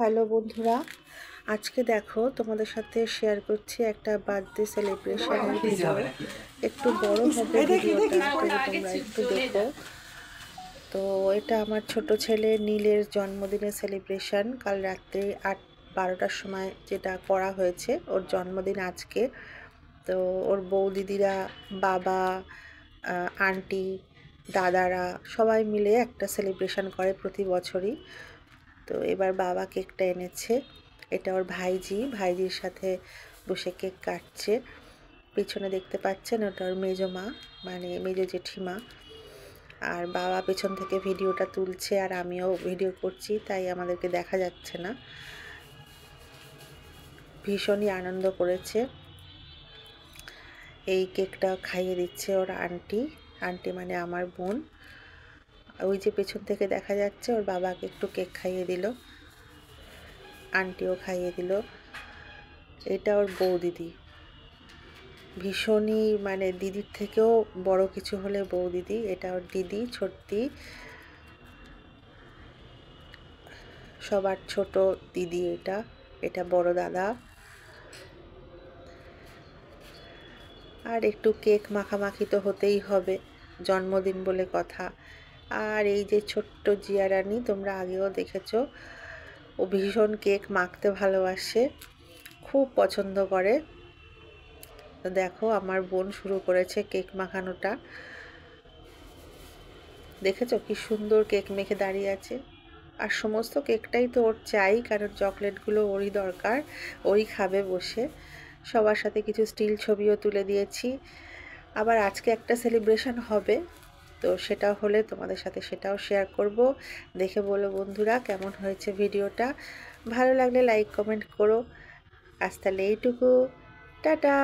Hello বন্ধুরা, আজকে দেখো তোমাদের সাথে শেয়ার করছি একটা বার্থডে সেলিব্রেশনের ভিডিও। একটু বড় হবে ভিডিওটা, তবে তোমরা একটু দেখো। তো এটা আমার ছোট ছেলে নীলের জন্মদিনের সেলিব্রেশন। কাল রাত্রে 8-12টার সময় যেটা করা হয়েছে, ওর জন্মদিন আজকে। তো ওর বউ দিদিরা, বাবা, আন্টি, দাদারা সবাই মিলে একটা সেলিব্রেশন করে প্রতি বছরই। তো এবার বাবা কেকটা এনেছে। এটা ওর ভাইজির সাথে বসে কেক কাটছে। পিছনে দেখতে পাচ্ছেন ওটা ওর মেজো মা, মানে মেজো জেঠিমা। আর বাবা পেছন থেকে ভিডিওটা তুলছে, আর আমিও ভিডিও করছি, তাই আমাদেরকে দেখা যাচ্ছে না। ভীষণই আনন্দ করেছে। এই কেকটা খাইয়ে দিচ্ছে ওর আন্টি মানে আমার বোন। ওই যে পেছন থেকে দেখা যাচ্ছে, ওর বাবাকে একটু কেক খাইয়ে দিল, আন্টিও খাইয়ে দিল। এটা ওর বউ দিদি, ভীষণই মানে দিদির থেকেও বড় কিছু হলে বউ দিদি। এটা ওর দিদি, ছোট্টি, সবার ছোট দিদি। এটা বড় দাদা। আর একটু কেক মাখামাখি তো হতেই হবে, জন্মদিন বলে কথা। আর এই যে ছোট্ট জিয়া রানী, তোমরা আগেও দেখেছো, ও ভীষণ কেক মাখতে ভালোবাসে, খুব পছন্দ করে। তো দেখো আমার বোন শুরু করেছে কেক মাখানোটা। দেখেছো কি সুন্দর কেক মেখে দাঁড়িয়ে আছে। আর সমস্ত কেকটাই তো ওর চাই, কারণ চকলেটগুলো ওরই দরকার, ওরই খাবে বসে। সবার সাথে কিছু স্টিল ছবিও তুলে দিয়েছি। আবার আজকে একটা সেলিব্রেশন হবে, তো সেটা হলে তোমাদের সাথে সেটাও শেয়ার করব। দেখে বলো বন্ধুরা কেমন হয়েছে ভিডিওটা। ভালো লাগলে লাইক কমেন্ট করো। আজ তাহলে এইটুকু, টাটা।